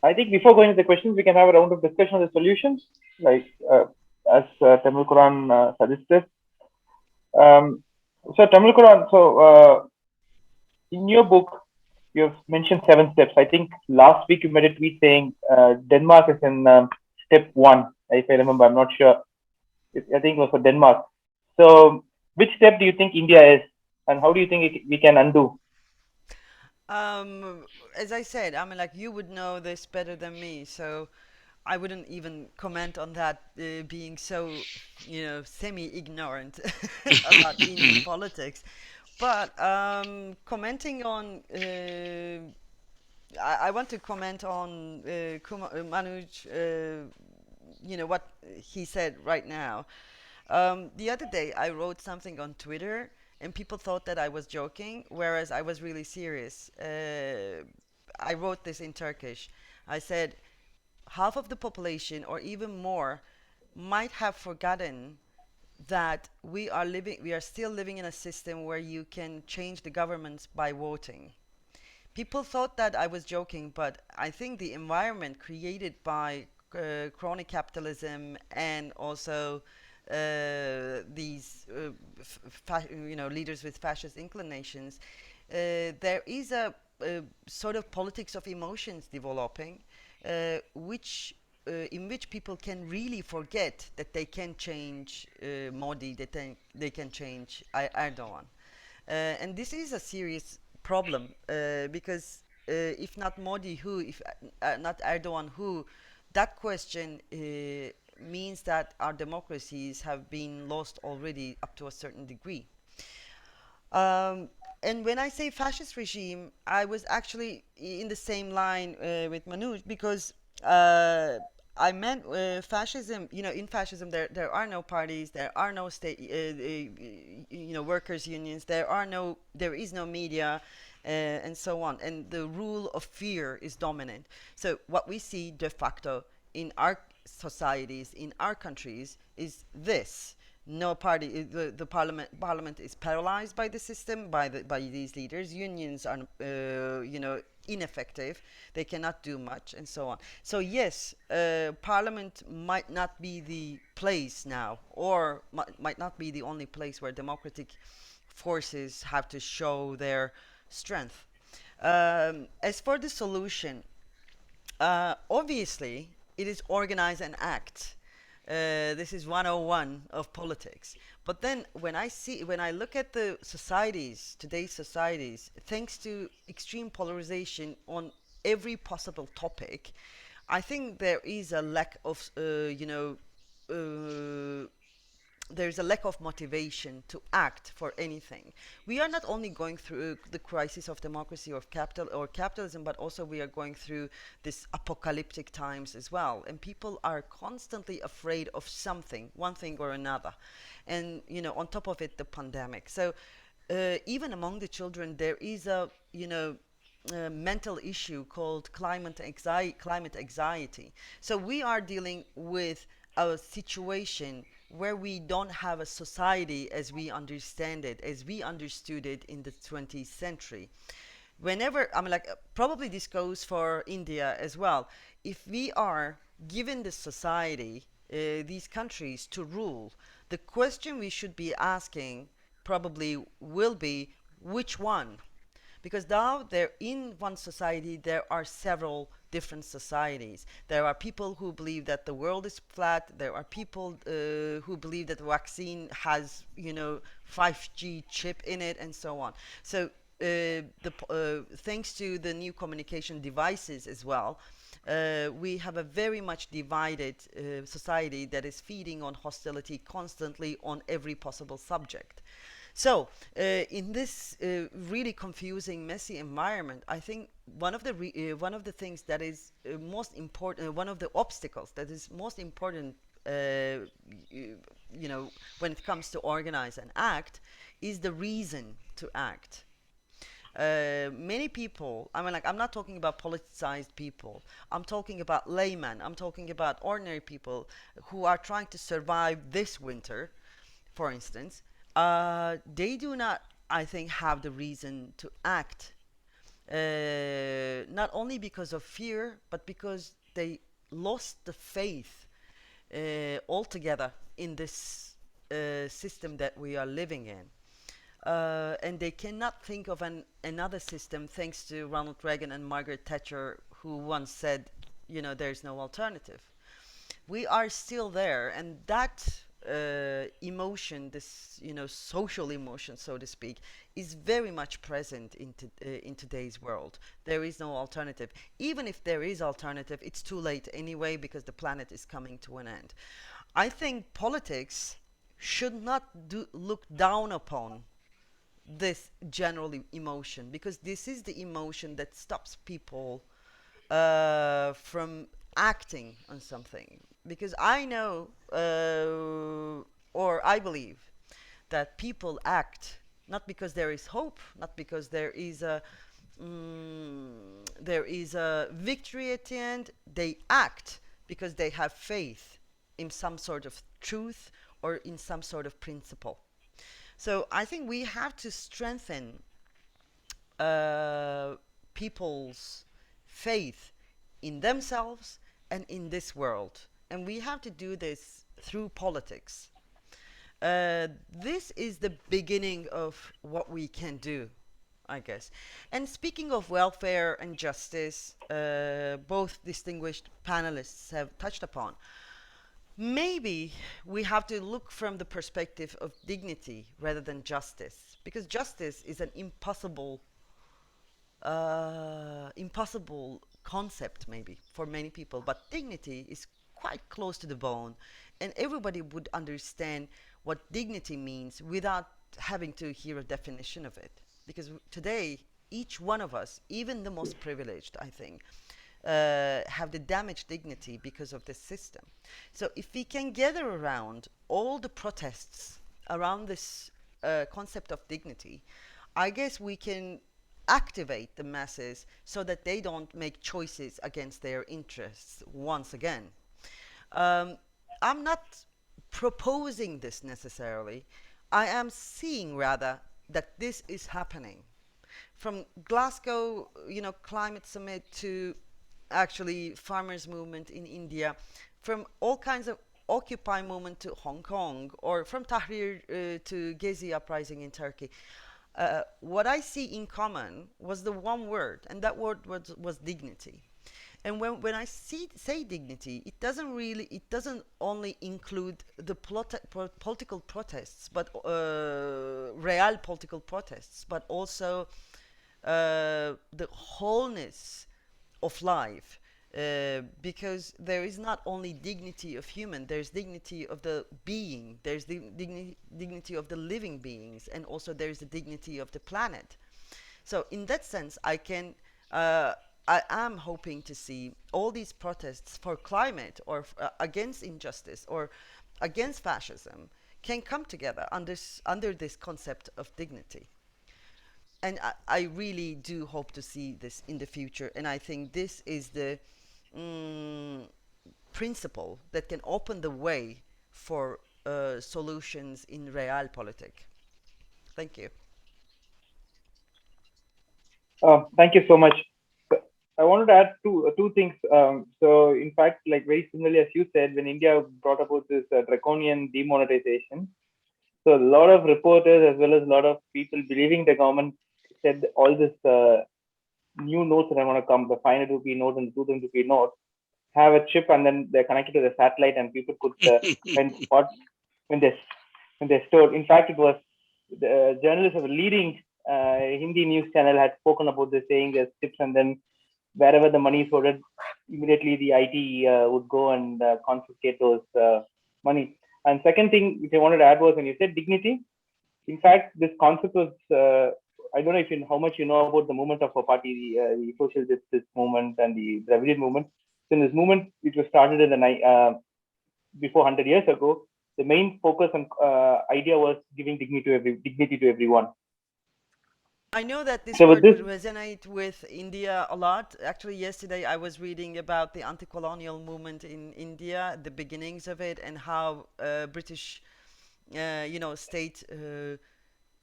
I think before going to the questions, we can have a round of discussion on the solutions, like as Temelkuran suggested. Um, so Temelkuran, in your book, you've mentioned 7 steps. I think last week you made a tweet saying Denmark is in step one, if I remember. I'm not sure. I think it was for Denmark. So, which step do you think India is, and how do you think we can undo? Um, as I said, I mean, like you would know this better than me, so I wouldn't even comment on that, being so, semi-ignorant about Indian politics. But commenting on, I want to comment on Manoj, what he said right now. The other day, I wrote something on Twitter, and people thought that I was joking, whereas I was really serious. I wrote this in Turkish. I said, half of the population, or even more, might have forgotten that we are still living in a system where you can change the governments by voting. People thought that I was joking, but I think the environment created by crony capitalism and also these leaders with fascist inclinations, there is a sort of politics of emotions developing, which in which people can really forget that they can change Modi, that they can change Erdogan. And this is a serious problem, because if not Modi, who? If not Erdogan, who? That question means that our democracies have been lost already up to a certain degree. Um, and when I say fascist regime, I was actually in the same line with Manoj, because uh, I meant fascism. In fascism, there are no parties, there are no state, workers' unions, there is no media, and so on. And the rule of fear is dominant. So what we see de facto in our societies, in our countries, is this: no party, the parliament is paralyzed by the system, by these leaders. Unions are ineffective, they cannot do much, and so on. So yes, parliament might not be the place now, or might not be the only place where democratic forces have to show their strength. As for the solution, obviously, it is organize and act. This is 101 of politics. But then when I look at the societies, today's societies, thanks to extreme polarization on every possible topic, I think there is a lack of, uh, there's a lack of motivation to act for anything. We are not only going through the crisis of democracy or capitalism, but also we are going through this apocalyptic times as well. And people are constantly afraid of something, one thing or another. And on top of it, the pandemic. So even among the children, there is a mental issue called climate anxiety. So we are dealing with a situation where we don't have a society as we understand it, as we understood it in the 20th century. Whenever, I mean, like, probably this goes for India as well. If we are given the society, these countries to rule, the question we should be asking probably will be, which one? Because now there, in one society, there are several different societies. There are people who believe that the world is flat. There are people who believe that the vaccine has 5G chip in it, and so on. So thanks to the new communication devices as well, we have a very much divided society that is feeding on hostility constantly on every possible subject. So, in this really confusing, messy environment, I think one of the things that is most important, one of the obstacles that is most important, when it comes to organize and act, is the reason to act. Many people, I mean, like, I'm not talking about politicized people. I'm talking about laymen. I'm talking about ordinary people who are trying to survive this winter, for instance. They do not, I think, have the reason to act. not only because of fear, but because they lost the faith altogether in this system that we are living in. And they cannot think of another system, thanks to Ronald Reagan and Margaret Thatcher, who once said, there's no alternative. We are still there, and that emotion, this social emotion, so to speak, is very much present in today's world. There is no alternative. Even if there is alternative, it's too late anyway, because the planet is coming to an end. I think politics should not look down upon this general emotion, because this is the emotion that stops people from acting on something. Because I know, or I believe, that people act not because there is hope, not because there is a victory at the end. They act because they have faith in some sort of truth or in some sort of principle. So I think we have to strengthen uh, people's faith in themselves and in this world. And we have to do this through politics. This is the beginning of what we can do, I guess. And speaking of welfare and justice, both distinguished panelists have touched upon. Maybe we have to look from the perspective of dignity rather than justice, because justice is an impossible concept maybe for many people, but dignity is quite close to the bone, and everybody would understand what dignity means without having to hear a definition of it. Because today, each one of us, even the most privileged, I think, have the damaged dignity because of this system. So if we can gather around all the protests around this concept of dignity, I guess we can activate the masses so that they don't make choices against their interests once again. Um, I'm not proposing this necessarily. I am seeing rather that this is happening. From Glasgow, climate summit, to actually farmers movement in India, from all kinds of Occupy movement to Hong Kong, or from Tahrir to Gezi uprising in Turkey. What I see in common was the one word, and that word was dignity. And when I say dignity, it doesn't only include the political protests, but real political protests, but also the wholeness of life. Because there is not only dignity of human, there's dignity of the being, there's dignity of the living beings, and also there's the dignity of the planet. So in that sense, uh, I am hoping to see all these protests for climate, or against injustice, or against fascism, can come together under this concept of dignity. And I really do hope to see this in the future. And I think this is the mm, principle that can open the way for solutions in realpolitik. Thank you. Thank you so much. So, I wanted to add two things. So, in fact, like very similarly as you said, when India brought about this draconian demonetization, so a lot of reporters as well as a lot of people believing the government said all this new notes that are going to come, the 500 rupee note and the 2,000 rupee note, have a chip and then they're connected to the satellite and people could when what when they when they stored. In fact, it was the journalists of a leading Hindi news channel had spoken about this, saying there's chips and then wherever the money is hoarded, immediately the IT would go and confiscate those money. And second thing which I wanted to add was when you said dignity. In fact, this concept was I don't know if how much you know about the movement of a party, the social justice movement and the Dravidian movement. So in this movement, which was started in the before 100 years ago, the main focus and idea was giving dignity to everyone. I know that this So with word this, would resonate with India a lot. Actually, yesterday I was reading about the anti-colonial movement in India, the beginnings of it, and how British, state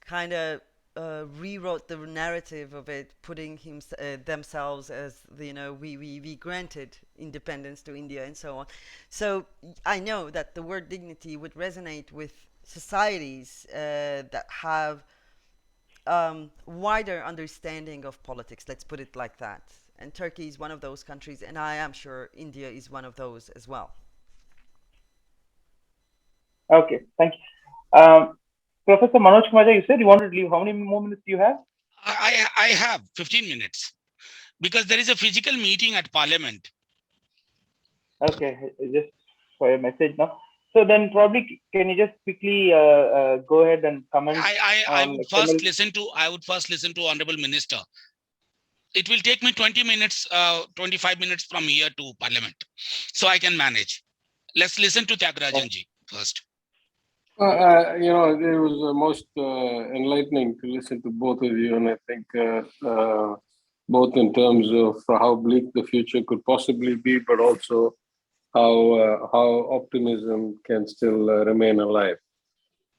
kind of rewrote the narrative of it, putting themselves as we granted independence to India and so on. So I know that the word dignity would resonate with societies that have wider understanding of politics. Let's put it like that. And Turkey is one of those countries, and I am sure India is one of those as well. Okay, thank you. Professor Manoj Kumar, you said you wanted to leave. How many more minutes do you have? I have 15 minutes because there is a physical meeting at Parliament. Okay, just for your message now. So then probably can you just quickly go ahead and comment I on would XML? first listen to Honorable Minister. It will take me 20 minutes, 25 minutes from here to Parliament, so I can manage. Let's listen to Thiaga ji first. It was most enlightening to listen to both of you, and I think both in terms of how bleak the future could possibly be, but also how optimism can still remain alive.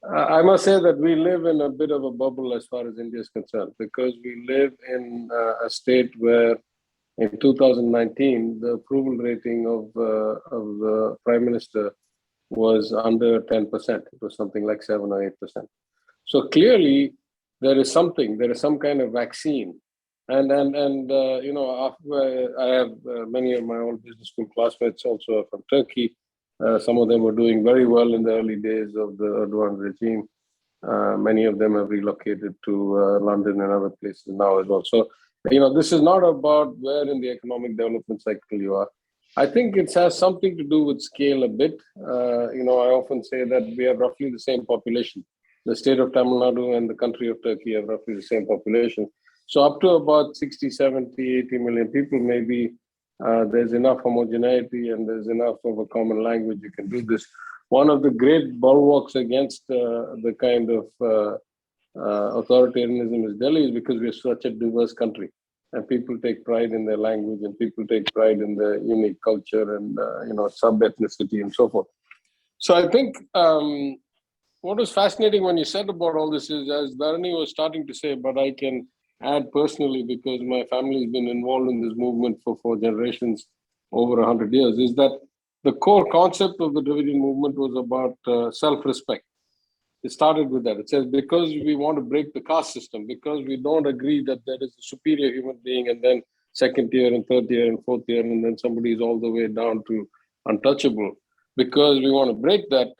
I must say that we live in a bit of a bubble as far as India is concerned, because we live in a state where in 2019 the approval rating of the Prime Minister was under 10%. It was something like 7 or 8%. So clearly, there is some kind of vaccine. And I have many of my old business school classmates also are from Turkey. Some of them were doing very well in the early days of the Erdogan regime. Many of them have relocated to London and other places now as well. So, this is not about where in the economic development cycle you are. I think it has something to do with scale a bit. I often say that we have roughly the same population. The state of Tamil Nadu and the country of Turkey have roughly the same population. So up to about 60, 70, 80 million people, maybe there's enough homogeneity and there's enough of a common language you can do this. One of the great bulwarks against the kind of authoritarianism is Delhi is because we're such a diverse country. And people take pride in their language, and people take pride in their unique culture and sub-ethnicity and so forth. So I think what was fascinating when you said about all this is, as Dharani was starting to say, but I can add personally because my family has been involved in this movement for 4 generations, over 100 years, is that the core concept of the Dravidian movement was about self-respect. It started with that. It says, because we want to break the caste system, because we don't agree that there is a superior human being and then second tier and third tier and fourth tier, and then somebody is all the way down to untouchable. Because we want to break that,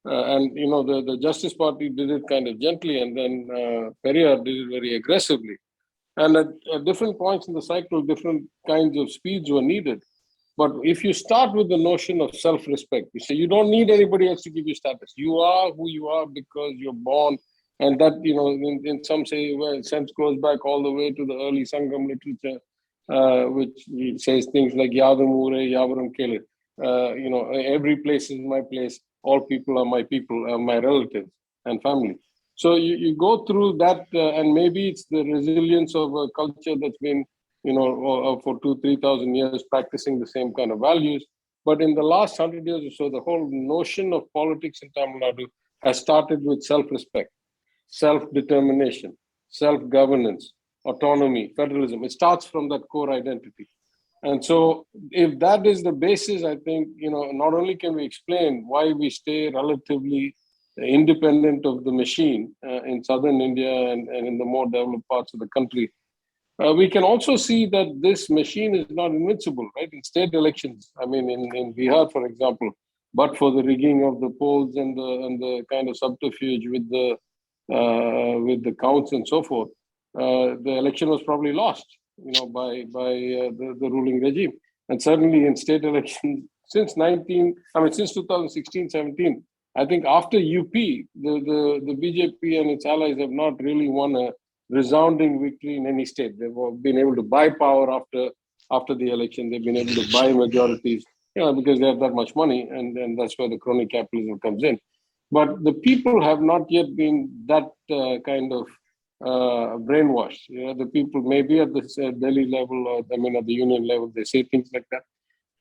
the Justice Party did it kind of gently, and then Periyar did it very aggressively. And at different points in the cycle, different kinds of speeds were needed. But if you start with the notion of self-respect, you say you don't need anybody else to give you status. You are who you are because you're born. And that, in some sense goes back all the way to the early Sangam literature, which says things like Yadam Ure, Yavaram Kele. Every place is my place. All people are my people, my relatives and family. So you go through that, and maybe it's the resilience of a culture that's been for 2,000-3,000 years practicing the same kind of values. But in the last 100 years or so, the whole notion of politics in Tamil Nadu has started with self-respect, self-determination, self-governance, autonomy, federalism. It starts from that core identity. And so if that is the basis, I think, not only can we explain why we stay relatively independent of the machine in southern India and in the more developed parts of the country, we can also see that this machine is not invincible, right? In state elections, I mean, in Bihar, for example, but for the rigging of the polls and the kind of subterfuge with the counts and so forth, the election was probably lost, by the ruling regime. And certainly in state elections since 2016-17, I think after UP, the BJP and its allies have not really won a resounding victory in any state. They've been able to buy power after the election. They've been able to buy majorities, because they have that much money, and that's where the crony capitalism comes in. But the people have not yet been that kind of brainwashed. The people maybe at the Delhi level, or at the union level, they say things like that.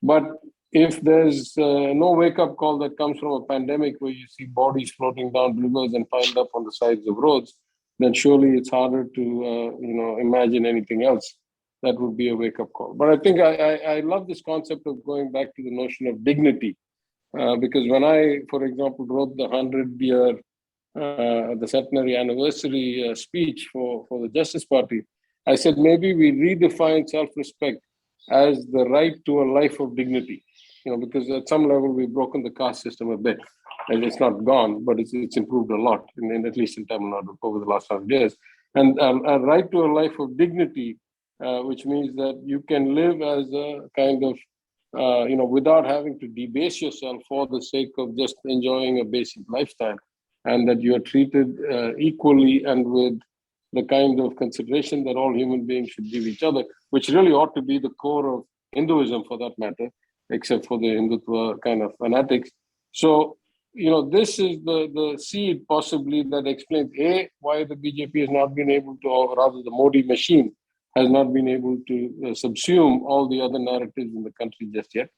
But if there's no wake-up call that comes from a pandemic where you see bodies floating down rivers and piled up on the sides of roads, then surely it's harder to imagine anything else that would be a wake-up call. But I think I love this concept of going back to the notion of dignity, because when I, for example, wrote the 100-year, the centenary anniversary speech for the Justice Party, I said maybe we redefine self-respect as the right to a life of dignity. Because at some level we've broken the caste system a bit, and it's not gone, but it's improved a lot, at least in Tamil Nadu over the last 100 years. And a right to a life of dignity, which means that you can live as a kind of, without having to debase yourself for the sake of just enjoying a basic lifestyle, and that you are treated equally and with the kind of consideration that all human beings should give each other, which really ought to be the core of Hinduism for that matter, except for the Hindutva kind of fanatics. So, this is the seed possibly that explains A, why the BJP has not been able to, or rather the Modi machine has not been able to subsume all the other narratives in the country just yet.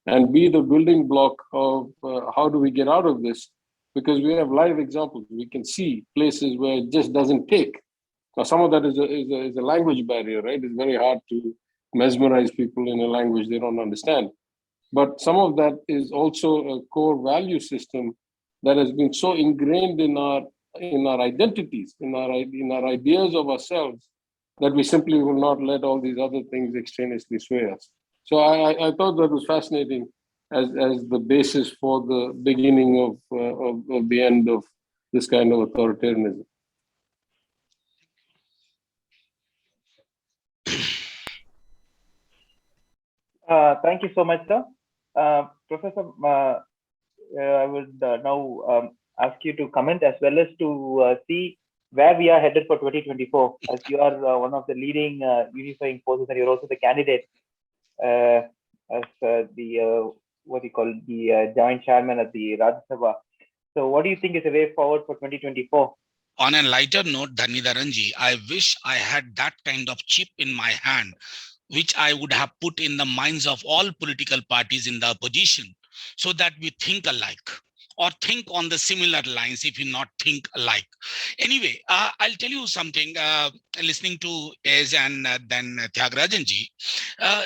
And B, the building block of how do we get out of this? Because we have live examples. We can see places where it just doesn't take. Now, some of that is a language barrier, right? It's very hard to mesmerize people in a language they don't understand. But some of that is also a core value system that has been so ingrained in our identities, in our ideas of ourselves, that we simply will not let all these other things extraneously sway us. So I thought that was fascinating as the basis for the beginning of the end of this kind of authoritarianism. Thank you so much, sir. Professor, I would now ask you to comment as well as to see where we are headed for 2024, as you are one of the leading unifying forces, and you're also the candidate as the joint chairman at the Rajya Sabha. So, what do you think is the way forward for 2024? On a lighter note, Dhanidharanji, I wish I had that kind of chip in my hand, which I would have put in the minds of all political parties in the opposition, so that we think alike, or think on the similar lines, if you not think alike. Anyway, I'll tell you something, listening to Ez and then Thiagarajanji,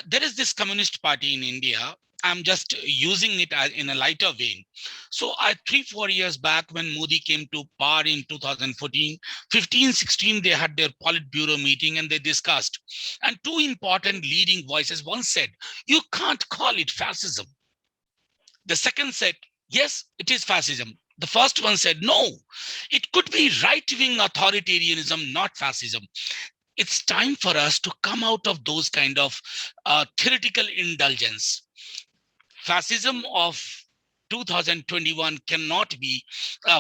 there is this communist party in India. I'm just using it in a lighter vein. So 3-4 years back, when Modi came to power in 2014, 15, 16, they had their Politburo meeting and they discussed. And two important leading voices, one said, you can't call it fascism. The second said, yes, it is fascism. The first one said, no, it could be right-wing authoritarianism, not fascism. It's time for us to come out of those kind of theoretical indulgence. Fascism of 2021 cannot be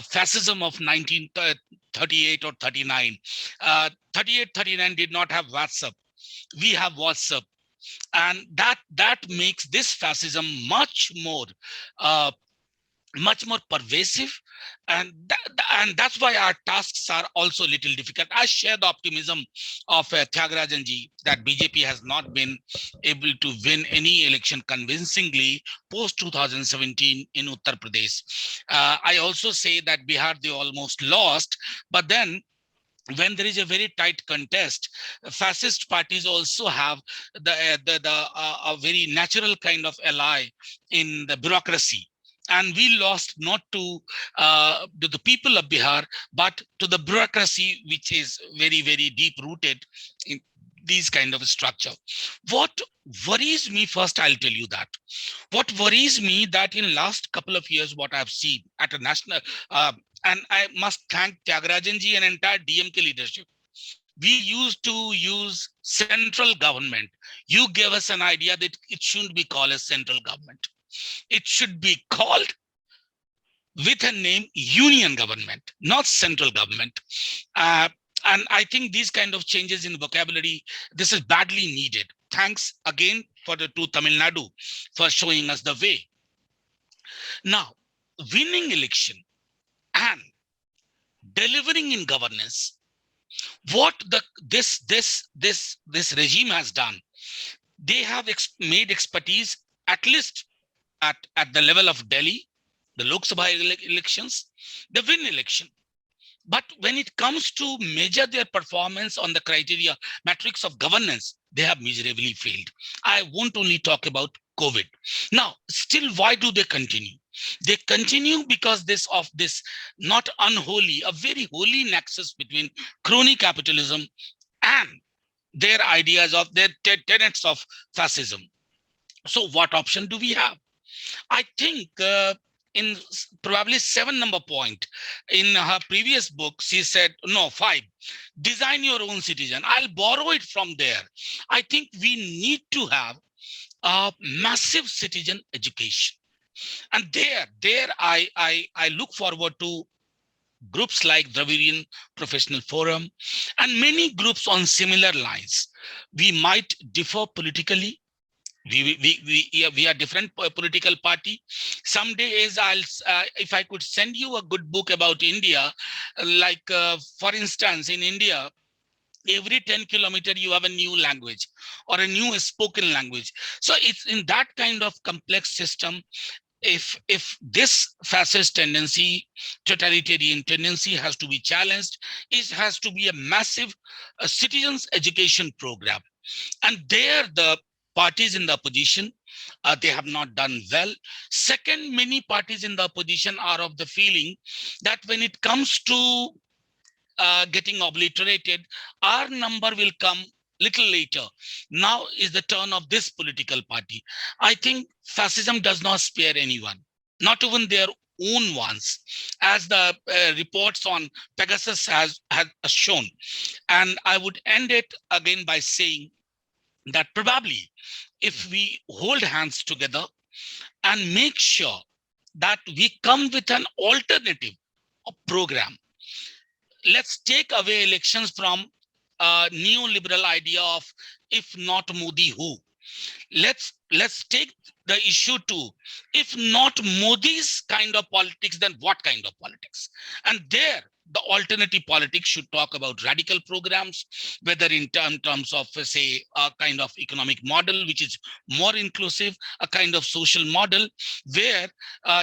fascism of 1938 or 39. 38, 39 did not have WhatsApp. We have WhatsApp. And that makes this fascism much more pervasive, and that's why our tasks are also a little difficult. I share the optimism of Thiagarajanji that BJP has not been able to win any election convincingly post 2017 in Uttar Pradesh. I also say that Bihar, they almost lost, but then when there is a very tight contest, fascist parties also have a very natural kind of ally in the bureaucracy. And we lost not to the people of Bihar, but to the bureaucracy, which is very, very deep rooted in these kind of structure. What worries me, first I'll tell you that. What worries me that in last couple of years, what I've seen at a national, and I must thank Tyagarajanji and entire DMK leadership. We used to use central government. You gave us an idea that it shouldn't be called a central government. It should be called with a name union government, not central government. And I think these kind of changes in vocabulary, this is badly needed. Thanks again to Tamil Nadu for showing us the way. Now, winning election and delivering in governance, what this regime has done, they have made expertise at least at the level of Delhi, the Lok Sabha elections, they win election. But when it comes to measure their performance on the criteria, metrics of governance, they have miserably failed. I won't only talk about COVID. Now, still, why do they continue? They continue because of this not unholy, a very holy nexus between crony capitalism and their ideas of their tenets of fascism. So what option do we have? I think in probably 7 number point in her previous book, she said, no, 5, design your own citizen. I'll borrow it from there. I think we need to have a massive citizen education. And there I look forward to groups like Dravidian Professional Forum and many groups on similar lines. We might differ politically. We are different political party. Some days if I could send you a good book about India, like for instance, in India, every 10 kilometers you have a new language or a new spoken language. So it's in that kind of complex system. If this fascist tendency, totalitarian tendency has to be challenged, it has to be a massive citizens education program. And there the parties in the opposition, they have not done well. Second, many parties in the opposition are of the feeling that when it comes to getting obliterated, our number will come little later. Now is the turn of this political party. I think fascism does not spare anyone, not even their own ones, as the reports on Pegasus has shown. And I would end it again by saying that probably if we hold hands together and make sure that we come with an alternative program, let's take away elections from a neoliberal idea of if not Modi, who? Let's take the issue to, if not Modi's kind of politics, then what kind of politics? And there, the alternative politics should talk about radical programs, whether in terms of, say, a kind of economic model which is more inclusive, a kind of social model where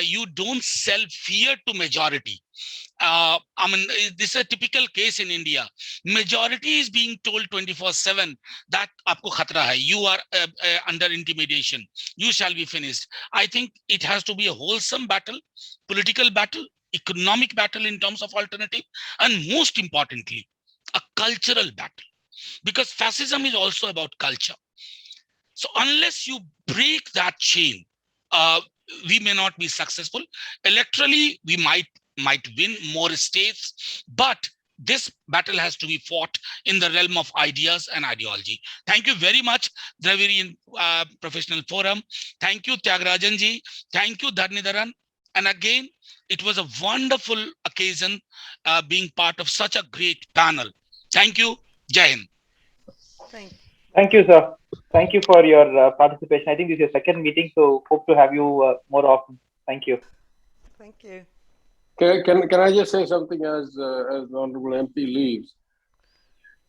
you don't sell fear to majority. I mean, this is a typical case in India. Majority is being told 24/7 that aapko khatra hai, you are under intimidation, you shall be finished. I think it has to be a wholesome battle, political battle, economic battle in terms of alternative, and most importantly, a cultural battle. Because fascism is also about culture. So unless you break that chain, we may not be successful. Electorally, we might win more states, but this battle has to be fought in the realm of ideas and ideology. Thank you very much, Dravidian Professional Forum. Thank you, Tyagarajan ji. Thank you, Dharnidharan. And again, it was a wonderful occasion being part of such a great panel. Thank you. Jai Hind. Thank Thank you, sir. Thank you for your participation. I think this is your second meeting, so hope to have you more often. Thank you. you. Can I just say something as the Honorable MP leaves?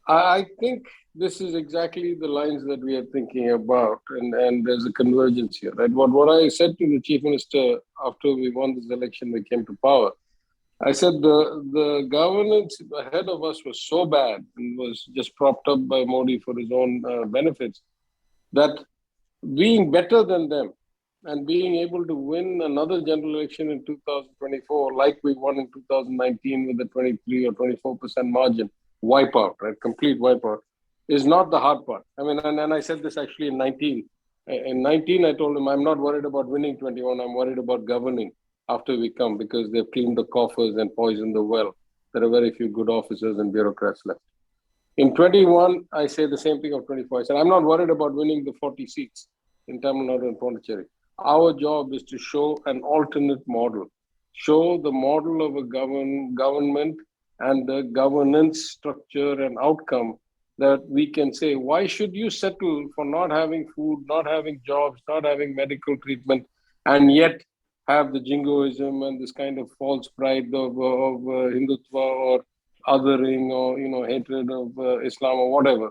I think this is exactly the lines that we are thinking about, and there's a convergence here, right? What I said to the Chief Minister after we won this election, we came to power, I said the governance ahead of us was so bad and was just propped up by Modi for his own benefits, that being better than them and being able to win another general election in 2024, like we won in 2019 with a 23 or 24% margin, wipeout, right? Complete wipeout, is not the hard part. I mean, and I said this actually in 19. In 19, I told him, I'm not worried about winning 21, I'm worried about governing after we come, because they've cleaned the coffers and poisoned the well. There are very few good officers and bureaucrats left. In 21, I say the same thing of 24. I said, I'm not worried about winning the 40 seats in Tamil Nadu and Pondicherry. Our job is to show an alternate model, show the model of a government and the governance structure and outcome that we can say, why should you settle for not having food, not having jobs, not having medical treatment, and yet have the jingoism and this kind of false pride of Hindutva or othering or hatred of Islam or whatever.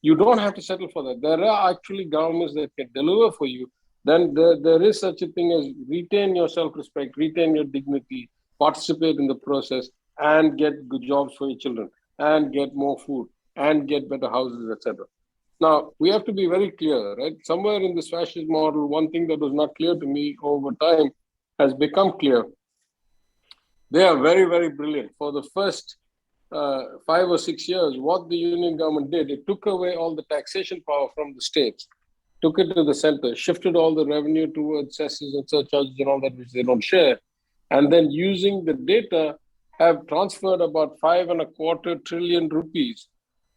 You don't have to settle for that. There are actually governments that can deliver for you then there is such a thing as retain your self-respect, retain your dignity, participate in the process, and get good jobs for your children, and get more food, and get better houses, etc. Now, we have to be very clear, right? Somewhere in this fascist model, one thing that was not clear to me over time has become clear. They are very, very brilliant. For the first 5 or 6 years, what the union government did, it took away all the taxation power from the states, took it to the center, shifted all the revenue towards cesses and surcharges and all that, which they don't share. And then using the data, have transferred about 5.25 trillion rupees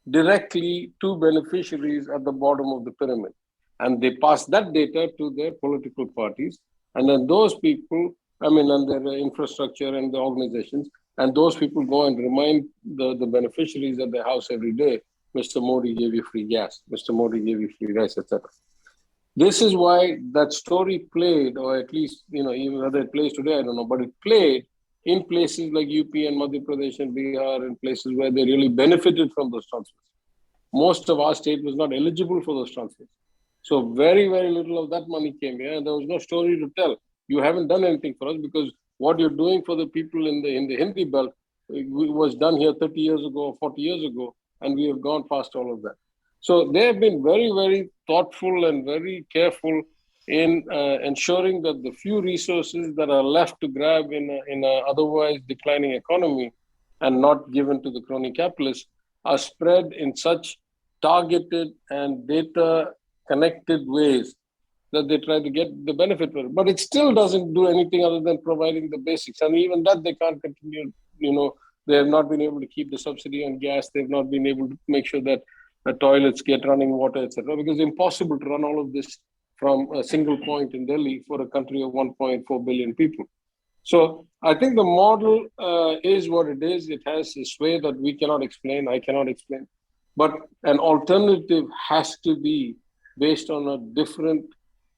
directly to beneficiaries at the bottom of the pyramid. And they pass that data to their political parties. And then those people, and their infrastructure and the organizations, and those people go and remind the beneficiaries at their house every day, Mr. Modi gave you free gas, Mr. Modi gave you free rice, etc. This is why that story played, or at least, even whether it plays today, I don't know, but it played in places like UP and Madhya Pradesh and Bihar, in places where they really benefited from those transfers. Most of our state was not eligible for those transfers. So very, very little of that money came here, and there was no story to tell. You haven't done anything for us, because what you're doing for the people in the Hindi belt was done here 30 years ago, 40 years ago, and we have gone past all of that. So they have been very, very thoughtful and very careful in ensuring that the few resources that are left to grab in a otherwise declining economy and not given to the crony capitalists are spread in such targeted and data connected ways that they try to get the benefit for it. But it still doesn't do anything other than providing the basics. And even that they can't continue, they have not been able to keep the subsidy on gas. They've not been able to make sure that the toilets get running water, etc. Because it's impossible to run all of this from a single point in Delhi for a country of 1.4 billion people. So I think the model is what it is. It has a sway that we cannot explain, I cannot explain. But an alternative has to be based on a different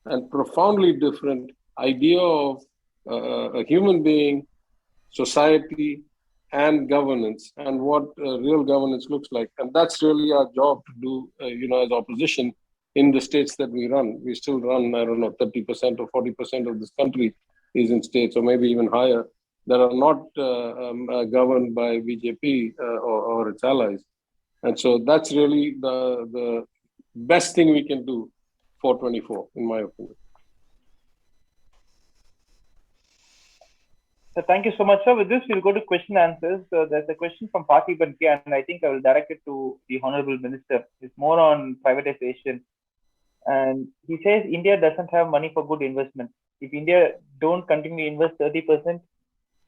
and profoundly different idea of a human being, society, and governance, and what real governance looks like. And that's really our job to do, as opposition in the states that we run. We still run, 30% or 40% of this country is in states, or maybe even higher, that are not governed by BJP or its allies. And so that's really the best thing we can do for 24, in my opinion. So thank you so much, sir. With this, we'll go to question and answers. So there's a question from Pati Bankia, and I think I will direct it to the Honorable Minister. It's more on privatization. And he says India doesn't have money for good investment. If India don't continue to invest 30%,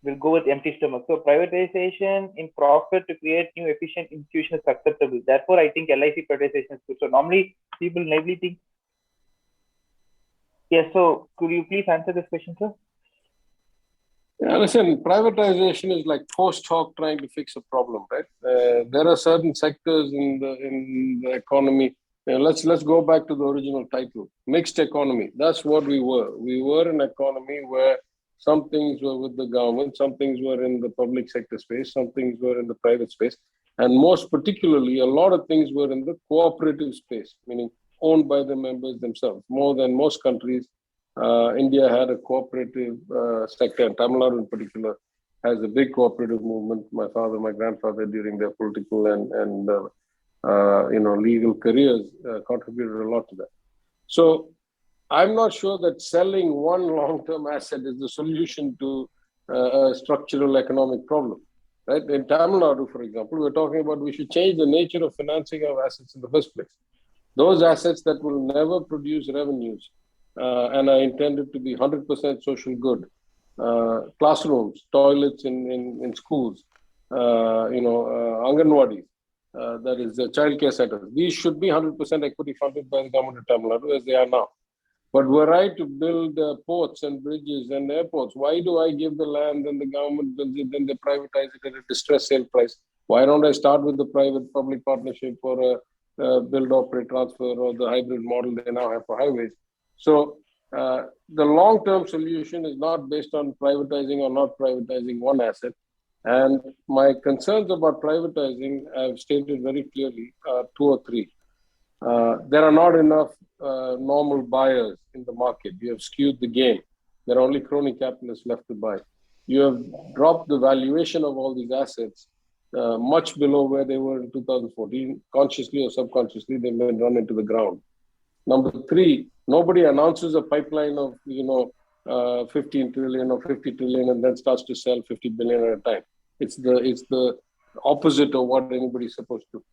we'll go with empty stomach. So privatization in profit to create new efficient institutions is acceptable. Therefore, I think LIC privatization is good. So normally people naively think. Yes, so could you please answer this question, sir? Yeah, listen, privatization is like post hoc trying to fix a problem, right? There are certain sectors in the economy. Let's go back to the original title, mixed economy. That's what we were. We were an economy where some things were with the government, some things were in the public sector space, some things were in the private space, and most particularly, a lot of things were in the cooperative space, meaning owned by the members themselves. More than most countries, India had a cooperative sector, and Tamil Nadu in particular has a big cooperative movement. My father, my grandfather, during their political and legal careers, contributed a lot to that. So I'm not sure that selling one long-term asset is the solution to a structural economic problem. Right? In Tamil Nadu, for example, we're talking about we should change the nature of financing of assets in the first place. Those assets that will never produce revenues and are intended to be 100% social good, classrooms, toilets in schools, Anganwadis, that is childcare centers. These should be 100% equity funded by the government of Tamil Nadu as they are now. But were I to build ports and bridges and airports, why do I give the land and the government builds it, then they privatize it at a distressed sale price? Why don't I start with the private-public partnership for a build, operate, transfer, or the hybrid model they now have for highways? So the long-term solution is not based on privatizing or not privatizing one asset. And my concerns about privatizing, I've stated very clearly, 2 or 3. There are not enough normal buyers in the market. You have skewed the game. There are only crony capitalists left to buy. You have dropped the valuation of all these assets much below where they were in 2014. Consciously or subconsciously, they've been run into the ground. Number three, nobody announces a pipeline of 15 trillion or 50 trillion and then starts to sell 50 billion at a time. It's the opposite of what anybody's supposed to.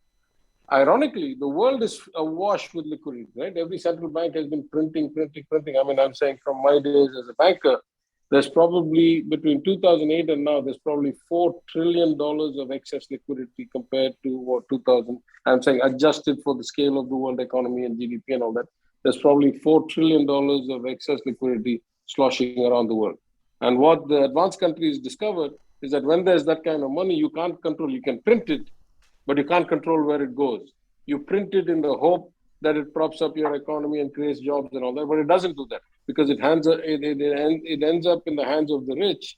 Ironically, the world is awash with liquidity, right? Every central bank has been printing. I mean, I'm saying from my days as a banker, there's probably between 2008 and now, there's probably $4 trillion of excess liquidity compared to what 2000. I'm saying adjusted for the scale of the world economy and GDP and all that. There's probably $4 trillion of excess liquidity sloshing around the world. And what the advanced countries discovered is that when there's that kind of money, you can't control. You can print it, but you can't control where it goes. You print it in the hope that it props up your economy and creates jobs and all that, but it doesn't do that because it ends up in the hands of the rich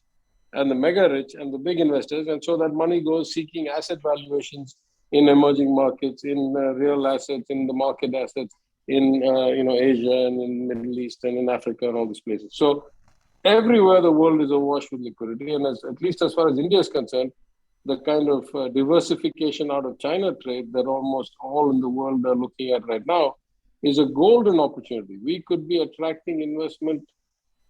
and the mega rich and the big investors, and so that money goes seeking asset valuations in emerging markets, in real assets, in the market assets, in Asia and in Middle East and in Africa and all these places. So everywhere the world is awash with liquidity, and at least as far as India is concerned, the kind of diversification out of China trade that almost all in the world are looking at right now is a golden opportunity. We could be attracting investment,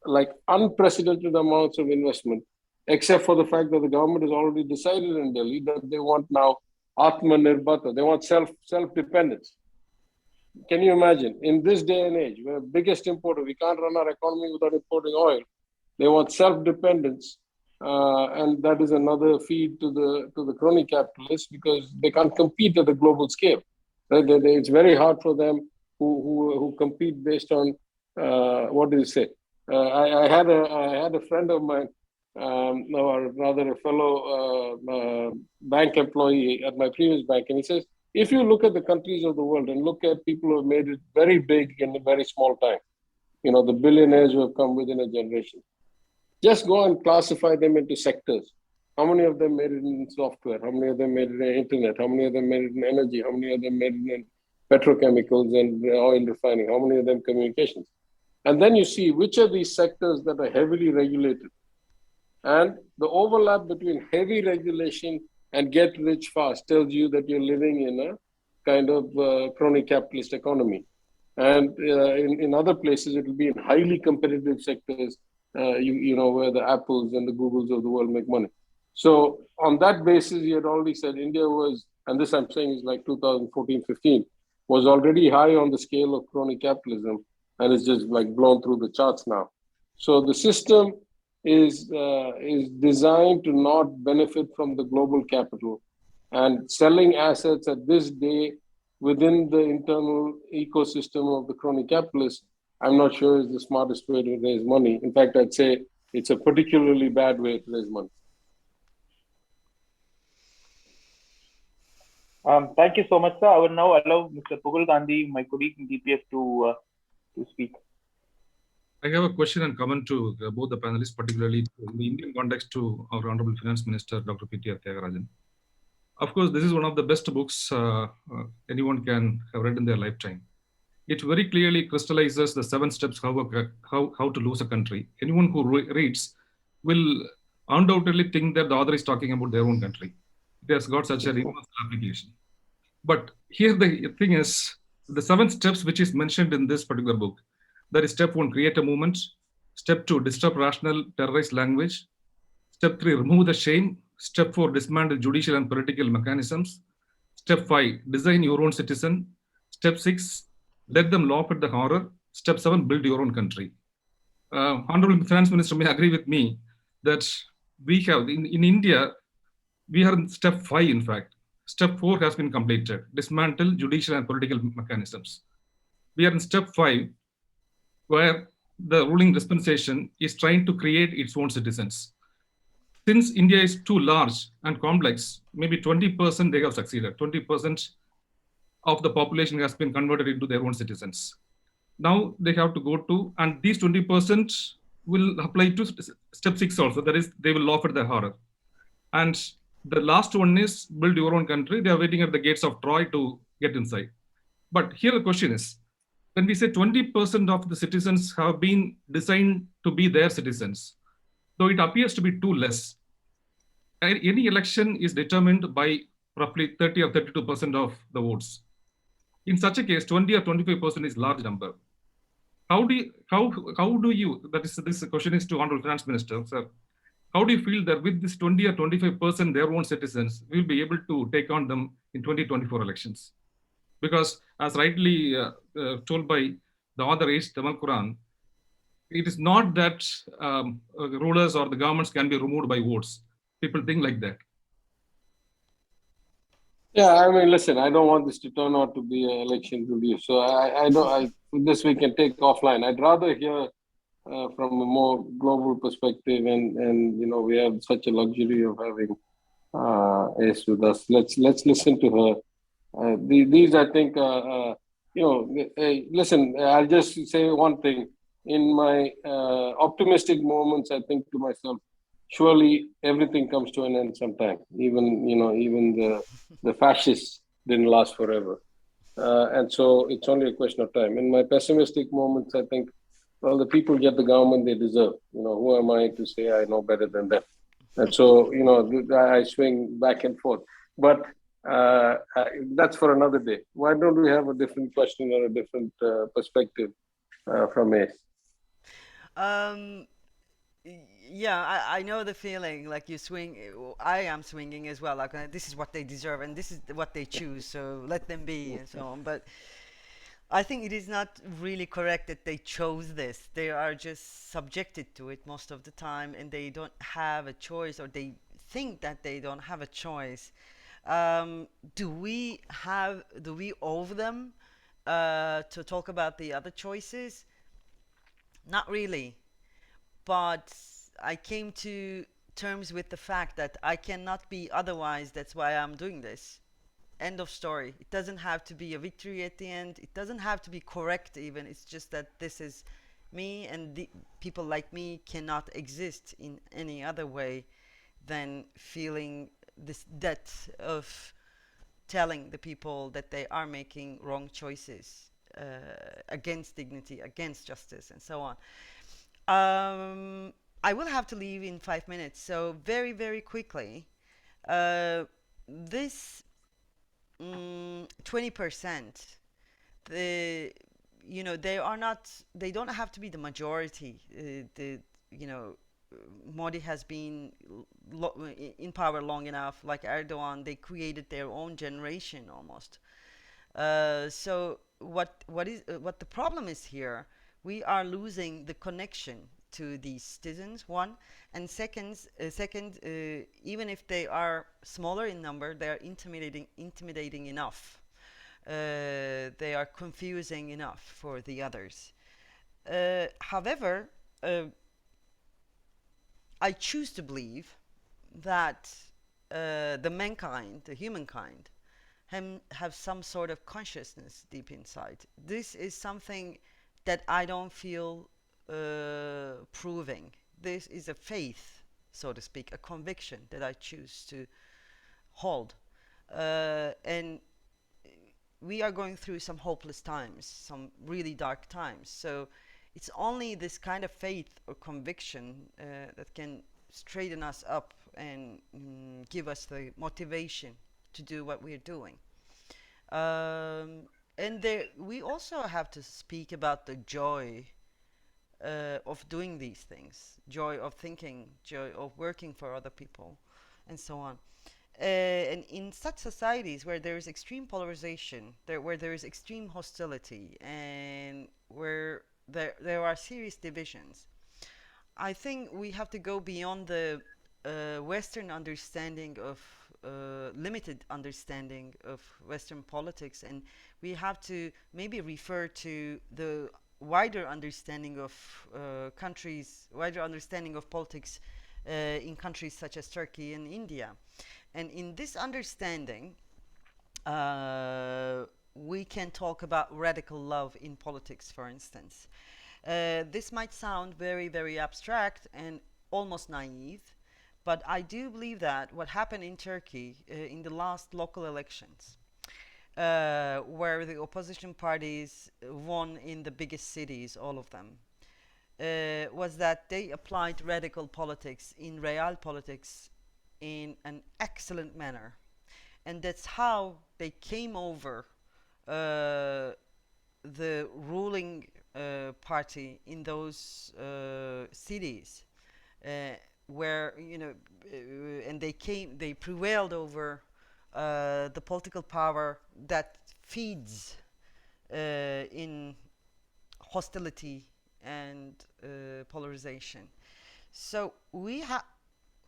like unprecedented amounts of investment, except for the fact that the government has already decided in Delhi that they want now Atmanirbharta. They want self-dependence. Can you imagine? In this day and age, we're the biggest importer. We can't run our economy without importing oil. They want self-dependence. And that is another feed to the crony capitalists because they can't compete at a global scale. Right? It's very hard for them who compete based on what do you say? I had a friend of mine, or rather a fellow bank employee at my previous bank, and he says, if you look at the countries of the world and look at people who have made it very big in a very small time, the billionaires who have come within a generation, just go and classify them into sectors. How many of them made it in software? How many of them made it in internet? How many of them made it in energy? How many of them made it in petrochemicals and oil refining? How many of them communications? And then you see which of these sectors that are heavily regulated. And the overlap between heavy regulation and get rich fast tells you that you're living in a kind of crony capitalist economy. And in other places, it will be in highly competitive sectors, where the Apples and the Googles of the world make money. So on that basis, you had already said India was, and this I'm saying is like 2014, 15, was already high on the scale of crony capitalism, and it's just like blown through the charts now. So the system is designed to not benefit from the global capital, and selling assets at this day within the internal ecosystem of the crony capitalists, I'm not sure is the smartest way to raise money. In fact, I'd say it's a particularly bad way to raise money. Thank you so much, sir. I will now allow Mr. Pugul Gandhi, my colleague in DPS, to speak. I have a question and comment to both the panelists, particularly in the Indian context to our Honorable Finance Minister, Dr. P.T.R. Thiagarajan. Of course, this is one of the best books anyone can have read in their lifetime. It very clearly crystallizes the 7 steps how to lose a country. Anyone who reads will undoubtedly think that the author is talking about their own country. It has got such a universal application. But here the thing is, the 7 steps which is mentioned in this particular book, that is step 1, create a movement. Step 2, disrupt rational, terrorize language. Step 3, remove the shame. Step 4, dismantle judicial and political mechanisms. Step 5, design your own citizen. Step 6, let them laugh at the horror. Step 7, build your own country. Honorable Finance Minister may agree with me that we have, in India, we are in step 5, in fact. Step 4 has been completed, dismantle judicial and political mechanisms. We are in step 5, where the ruling dispensation is trying to create its own citizens. Since India is too large and complex, maybe 20% they have succeeded. 20% of the population has been converted into their own citizens. Now they have to go to, and these 20% will apply to step 6 also. That is, they will laugh at the horror. And the last one is build your own country. They are waiting at the gates of Troy to get inside. But here the question is, when we say 20% of the citizens have been designed to be their citizens, though it appears to be too less, any election is determined by roughly 30 or 32% of the votes. In such a case, 20 or 25% is large number. How do you, that is, this question is to Honorable Finance Minister, sir. How do you feel that with this 20 or 25% their own citizens, we will be able to take on them in 2024 elections? Because as rightly told by the author is Temelkuran, it is not that rulers or the governments can be removed by votes. People think like that. Yeah, I mean, listen, I don't want this to turn out to be an election review. So I don't, this we can take offline. I'd rather hear from a more global perspective, and you know, we have such a luxury of having Ace with us. Let's listen to her. These, I think, you know, listen, I'll just say one thing. In my optimistic moments, I think to myself, surely everything comes to an end sometime. Even, you know, even the fascists didn't last forever. And so it's only a question of time. In my pessimistic moments, I think, well, the people get the government they deserve. You know, who am I to say I know better than them? And so, you know, I swing back and forth. But that's for another day. Why don't we have a different question or a different perspective from Ace? Um, yeah, I know the feeling. Like you swing, I am swinging as well. Like this is what they deserve, and this is what they choose. So let them be, and so on. But I think it is not really correct that they chose this. They are just subjected to it most of the time, and they don't have a choice, or they think that they don't have a choice. Do we have? Do we owe them to talk about the other choices? Not really. But I came to terms with the fact that I cannot be otherwise. That's why I'm doing this. End of story. It doesn't have to be a victory at the end. It doesn't have to be correct even. It's just that this is me, and the people like me cannot exist in any other way than feeling this debt of telling the people that they are making wrong choices against dignity, against justice, and so on. I will have to leave in 5 minutes, so very, very quickly. This 20%, the they are not, they don't have to be the majority. The you know Modi has been in power long enough, like Erdogan. They created their own generation almost. So what the problem is here? We are losing the connection to these citizens. One, and second, even if they are smaller in number, they are intimidating enough. They are confusing enough for the others. However, I choose to believe that the mankind, the humankind, have some sort of consciousness deep inside. This is something that I don't feel proving. This is a faith, so to speak, a conviction that I choose to hold. And we are going through some hopeless times, some really dark times. So it's only this kind of faith or conviction that can straighten us up and give us the motivation to do what we're doing. And we also have to speak about the joy of doing these things, joy of thinking, joy of working for other people, and so on. And in such societies where there is extreme polarization, where there is extreme hostility, and where there are serious divisions, I think we have to go beyond the Western understanding of limited understanding of Western politics, and we have to maybe refer to the wider understanding of wider understanding of politics in countries such as Turkey and India. And in this understanding, we can talk about radical love in politics, for instance. This might sound very, very abstract and almost naive, but I do believe that what happened in Turkey in the last local elections, where the opposition parties won in the biggest cities, all of them, was that they applied radical politics in real politics in an excellent manner. And that's how they came over the ruling party in those cities, where and they prevailed over the political power that feeds in hostility and polarization. So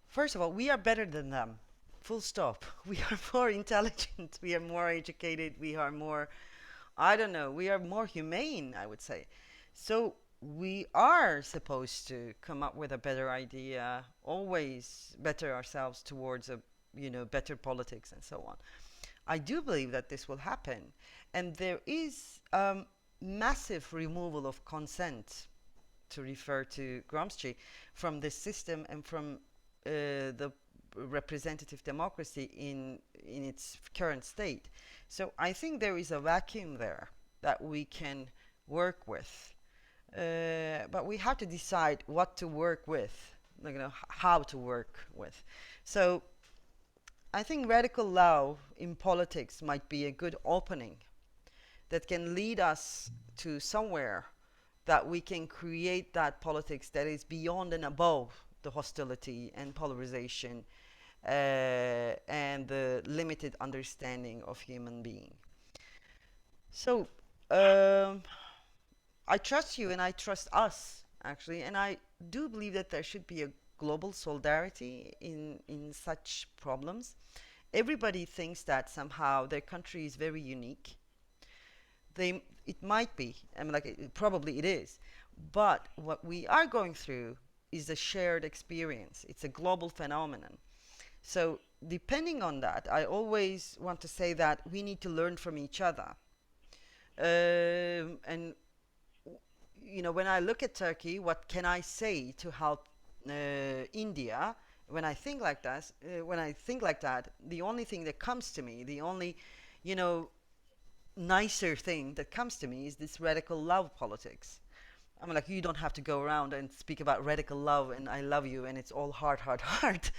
first of all, we are better than them. Full stop. We are more intelligent. We are more educated. We are more, I don't know, we are more humane, I would say. So we are supposed to come up with a better idea, always better ourselves towards a better politics and so on. I do believe that this will happen, and there is massive removal of consent, to refer to Gramsci, from the system and from the representative democracy in its current state. So I think there is a vacuum there that we can work with, but we have to decide what to work with, how to work with. So I think radical law in politics might be a good opening that can lead us to somewhere that we can create that politics that is beyond and above the hostility and polarization and the limited understanding of human being. So I trust you and I trust us, actually, and I do believe that there should be a global solidarity in such problems. Everybody thinks that somehow their country is very unique. It might be, I mean, probably it is, but what we are going through is a shared experience. It's a global phenomenon. So depending on that, I always want to say that we need to learn from each other. And when I look at Turkey, what can I say to help India? When I think like that, the only thing that comes to me, the only, nicer thing that comes to me is this radical love politics. I mean, you don't have to go around and speak about radical love and I love you and it's all heart, heart, heart.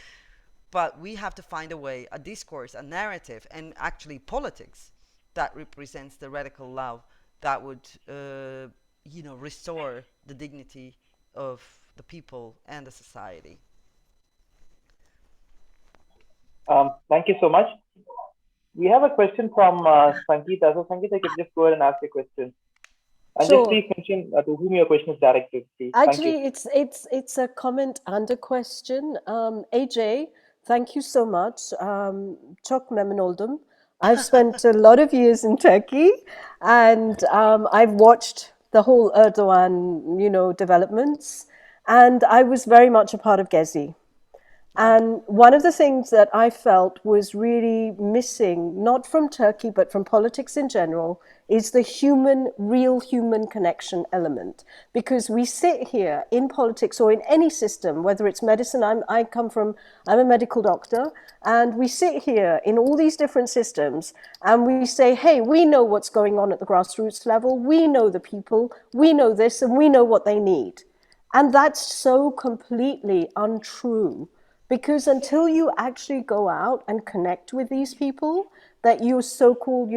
But we have to find a way, a discourse, a narrative, and actually politics that represents the radical love that would, restore the dignity of the people and the society. Thank you so much. We have a question from Sangeeta. So Sangeeta, you can just go ahead and ask your question. And Sure. just please mention to whom your question is directed, please. Actually, it's a comment and a question. AJ, thank you so much. Çok memnun oldum. I've spent a lot of years in Turkey, and I've watched the whole Erdogan, developments, and I was very much a part of Gezi. And one of the things that I felt was really missing, not from Turkey, but from politics in general, is the real human connection element. Because we sit here in politics or in any system, whether it's medicine, I'm a medical doctor, and we sit here in all these different systems and we say, hey, we know what's going on at the grassroots level, we know the people, we know this, and we know what they need. And that's so completely untrue. Because until you actually go out and connect with these people that you're so-called,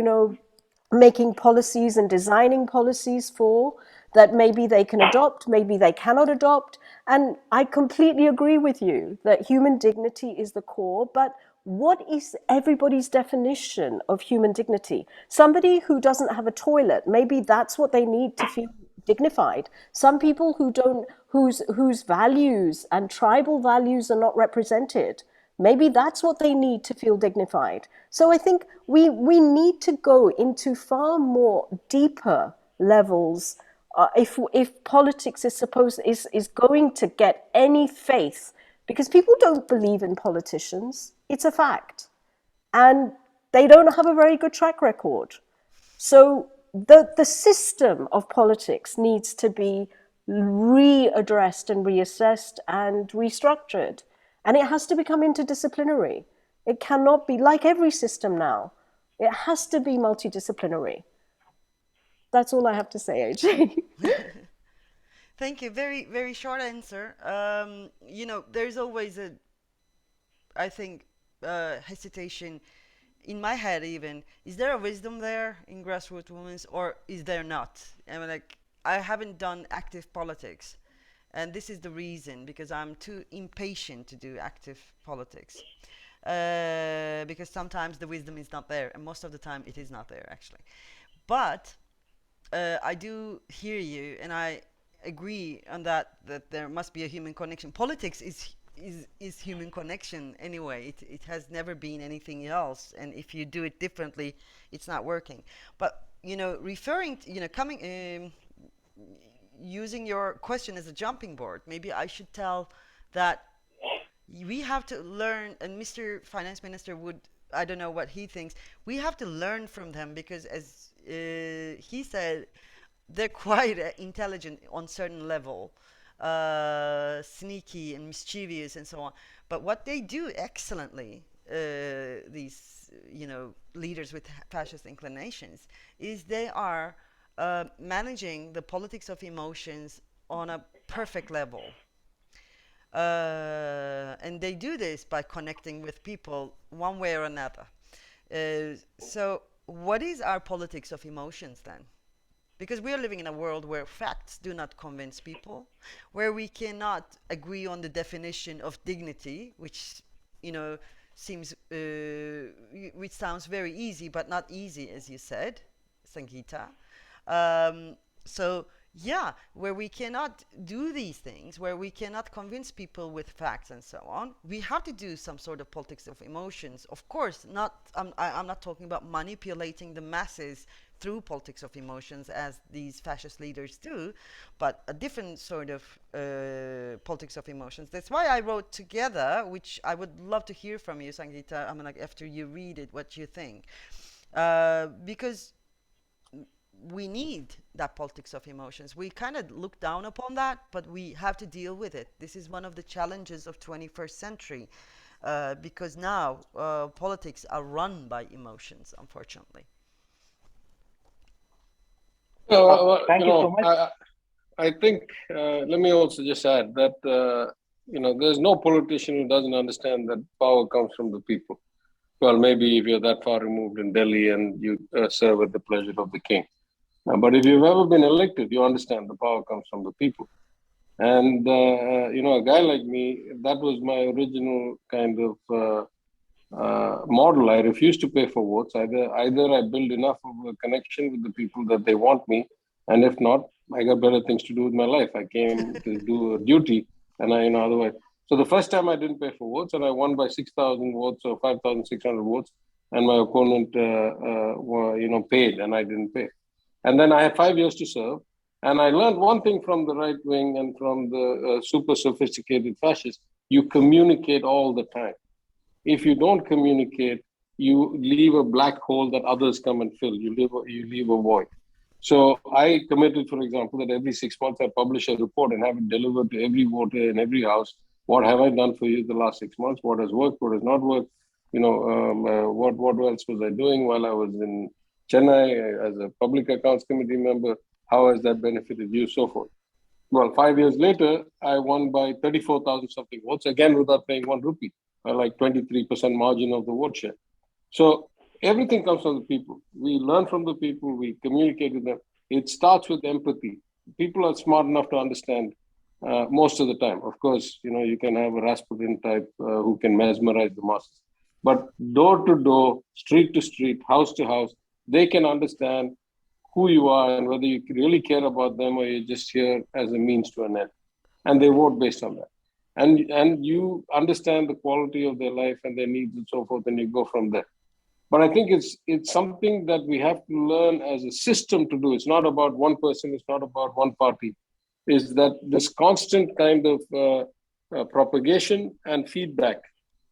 making policies and designing policies for, that maybe they can adopt, maybe they cannot adopt. And I completely agree with you that human dignity is the core, but what is everybody's definition of human dignity? Somebody who doesn't have a toilet, maybe that's what they need to feel dignified. Some people whose values and tribal values are not represented, maybe that's what they need to feel dignified. So I think we need to go into far more deeper levels if politics is going to get any faith, because people don't believe in politicians. It's a fact, and they don't have a very good track record. So the system of politics needs to be readdressed and reassessed and restructured. And it has to become interdisciplinary. It cannot be like every system now. It has to be multidisciplinary. That's all I have to say, AJ. Thank you. Very, very short answer. There's always I think, hesitation in my head even. Is there a wisdom there in grassroots movements, or is there not? I mean, like, I haven't done active politics, and this is the reason, because I'm too impatient to do active politics. Because sometimes the wisdom is not there, and most of the time it is not there actually. But I do hear you, and I agree on that there must be a human connection. Politics is human connection anyway. It has never been anything else, and if you do it differently, it's not working. But referring to, coming using your question as a jumping board, maybe I should tell that we have to learn, and Mr. Finance Minister would, I don't know what he thinks, we have to learn from them, because as he said, they're quite intelligent on certain level, sneaky and mischievous and so on. But what they do excellently, these leaders with fascist inclinations, is they are managing the politics of emotions on a perfect level. And they do this by connecting with people one way or another. So what is our politics of emotions then? Because we are living in a world where facts do not convince people, where we cannot agree on the definition of dignity, which seems which sounds very easy, but not easy, as you said, Sangeeta. So yeah, where we cannot do these things, where we cannot convince people with facts and so on, we have to do some sort of politics of emotions. Of course, I'm not talking about manipulating the masses through politics of emotions as these fascist leaders do, but a different sort of politics of emotions. That's why I wrote together, which I would love to hear from you, Sangeeta. I mean, like, after you read it, what you think, because we need that politics of emotions. We kind of look down upon that, but we have to deal with it. This is one of the challenges of 21st century, because now politics are run by emotions, unfortunately. Thank you so much. I think, let me also just add that, there's no politician who doesn't understand that power comes from the people. Well, maybe if you're that far removed in Delhi and you serve at the pleasure of the king. But if you've ever been elected, you understand the power comes from the people. And, a guy like me, that was my original kind of model. I refused to pay for votes. Either I build enough of a connection with the people that they want me, and if not, I got better things to do with my life. I came to do a duty, and otherwise. So the first time I didn't pay for votes, and I won by 6,000 votes or 5,600 votes, and my opponent, paid, and I didn't pay. And then I had 5 years to serve. And I learned one thing from the right wing and from the super sophisticated fascists: you communicate all the time. If you don't communicate, you leave a black hole that others come and fill. You leave a void. So I committed, for example, that every 6 months I publish a report and have it delivered to every voter in every house. What have I done for you the last 6 months? What has worked? What has not worked? What else was I doing while I was in Chennai as a public accounts committee member? How has that benefited you? So forth. Well, 5 years later, I won by 34,000 something votes, again without paying 1 rupee, like 23% margin of the vote share. So everything comes from the people. We learn from the people, we communicate with them. It starts with empathy. People are smart enough to understand most of the time. Of course, you can have a Rasputin type who can mesmerize the masses. But door to door, street to street, house to house, they can understand who you are and whether you really care about them or you're just here as a means to an end. And they vote based on that. And you understand the quality of their life and their needs and so forth, and you go from there. But I think it's something that we have to learn as a system to do. It's not about one person, it's not about one party. Is that this constant kind of propagation and feedback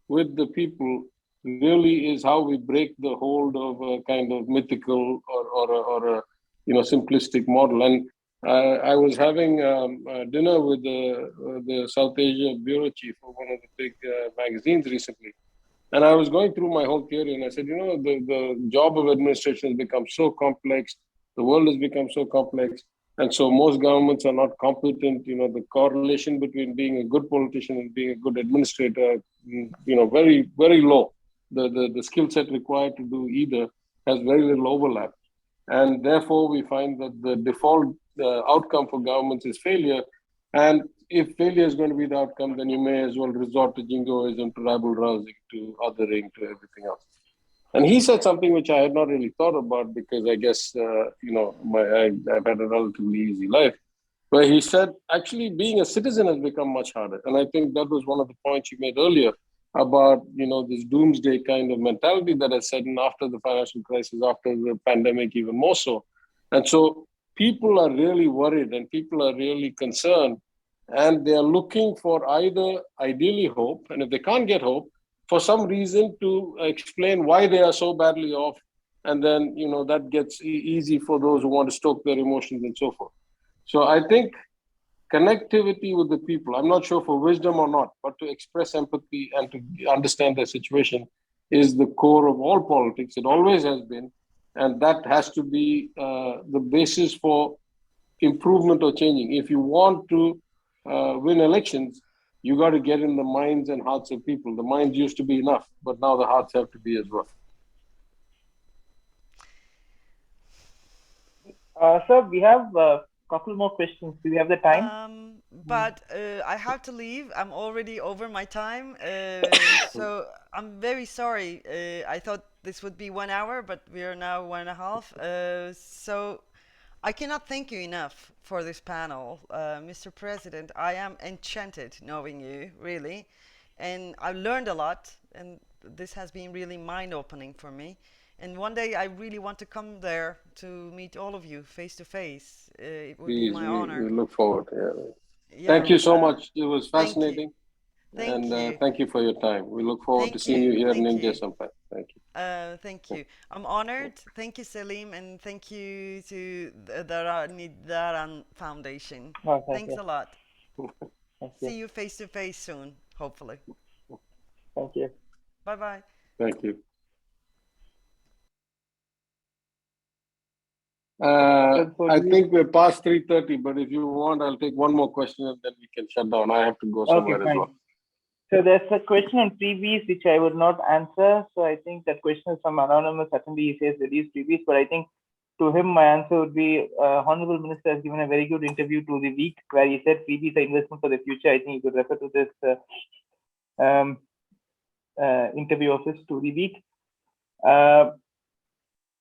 with the people really is how we break the hold of a kind of mythical or a simplistic model. And I was having dinner with the South Asia bureau chief of one of the big magazines recently, And I was going through my whole theory, and I said, the job of administration has become so complex. The world has become so complex. And so most governments are not competent. The correlation between being a good politician and being a good administrator, very, very low. The skill set required to do either has very little overlap. And therefore, we find that the default outcome for governments is failure. And if failure is going to be the outcome, then you may as well resort to jingoism, to rabble rousing, to othering, to everything else. And he said something which I had not really thought about, because I guess, I've had a relatively easy life. Where he said, actually, being a citizen has become much harder. And I think that was one of the points you made earlier about, this doomsday kind of mentality that has set in after the financial crisis, after the pandemic, even more so. And so people are really worried and people are really concerned, and they are looking for either ideally hope, and if they can't get hope, for some reason to explain why they are so badly off. And then, that gets easy for those who want to stoke their emotions and so forth. So I think connectivity with the people, I'm not sure for wisdom or not, but to express empathy and to understand their situation is the core of all politics. It always has been. And that has to be the basis for improvement or changing. If you want to win elections, you got to get in the minds and hearts of people. The minds used to be enough, but now the hearts have to be as well. Sir, we have a couple more questions. Do we have the time? But I have to leave. I'm already over my time. So I'm very sorry. I thought this would be 1 hour, but we are now 1.5. So I cannot thank you enough for this panel. Mr. President, I am enchanted knowing you, really. And I learned a lot, and this has been really mind-opening for me. And one day I really want to come there to meet all of you face to face. It would be my honor. We look forward. Yeah. Yeah, Thank you so much. It was thank you. fascinating. Thank you. Thank you for your time. We look forward to Thank seeing you. you here in Thank India you. sometime. Thank you. Thank you. I'm honored. Thank you, Salim, and thank you to the Dharan Foundation. Oh, Thanks you. a lot. Thank See you. you face to face soon, hopefully. Thank you. Bye-bye. Thank you. I think we're past 3:30, but if you want, I'll take one more question and then we can shut down. I have to go somewhere as well. So there's a question on freebies which I would not answer. So I think that question is from anonymous attendee. He says reduce freebies, but I think to him my answer would be Hon'ble Minister has given a very good interview to the week where he said freebies are investment for the future. I think you could refer to this interview of his to the week.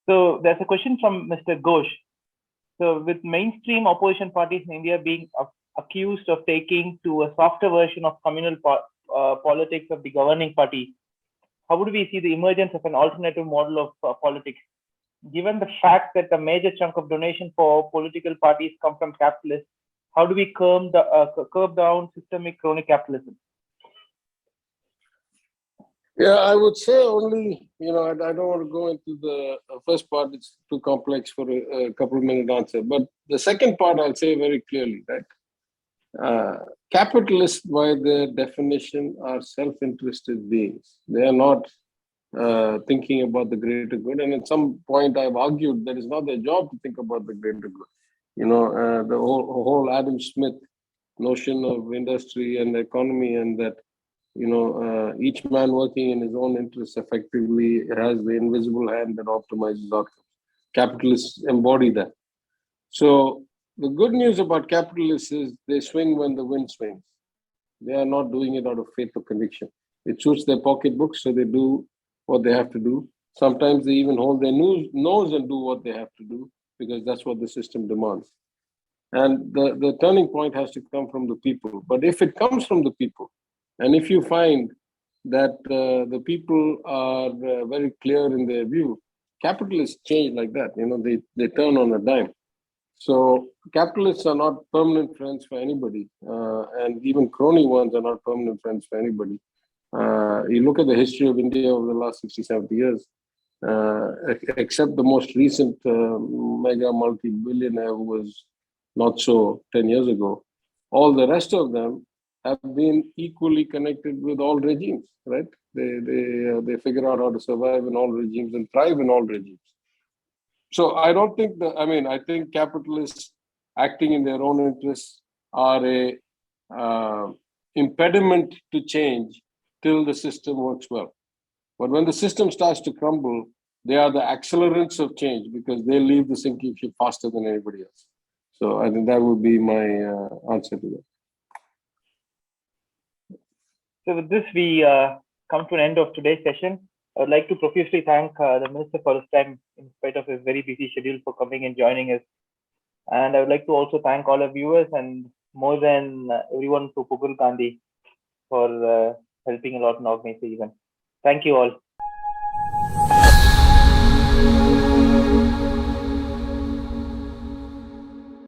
So there's a question from Mr. Ghosh. So with mainstream opposition parties in India being accused of taking to a softer version of communal politics of the governing party, how would we see the emergence of an alternative model of politics? Given the fact that a major chunk of donation for political parties come from capitalists, how do we curb down systemic crony capitalism? Yeah, I would say only, I don't want to go into the first part. It's too complex for a couple of minute answer. But the second part, I'll say very clearly that capitalists, by their definition, are self-interested beings. They are not thinking about the greater good. And at some point, I've argued that it's not their job to think about the greater good. The whole Adam Smith notion of industry and economy, and that each man working in his own interests effectively has the invisible hand that optimizes outcomes. Capitalists embody that. So the good news about capitalists is they swing when the wind swings. They are not doing it out of faith or conviction. It suits their pocketbooks, so they do what they have to do. Sometimes they even hold their nose and do what they have to do because that's what the system demands. And the turning point has to come from the people. But if it comes from the people, and if you find that the people are very clear in their view, capitalists change like that. They turn on a dime. So capitalists are not permanent friends for anybody. And even crony ones are not permanent friends for anybody. You look at the history of India over the last 60, 70 years, except the most recent mega multi-billionaire who was not so 10 years ago, all the rest of them have been equally connected with all regimes, right? They figure out how to survive in all regimes and thrive in all regimes. So I don't think that, I think capitalists acting in their own interests are a impediment to change till the system works well. But when the system starts to crumble, they are the accelerants of change because they leave the sinking ship faster than anybody else. So I think that would be my answer to that. So with this, we come to an end of today's session. I would like to profusely thank the Minister for his time, in spite of his very busy schedule, for coming and joining us. And I would like to also thank all our viewers and more than everyone to Pugul Gandhi for helping a lot in organizing the event. Thank you all.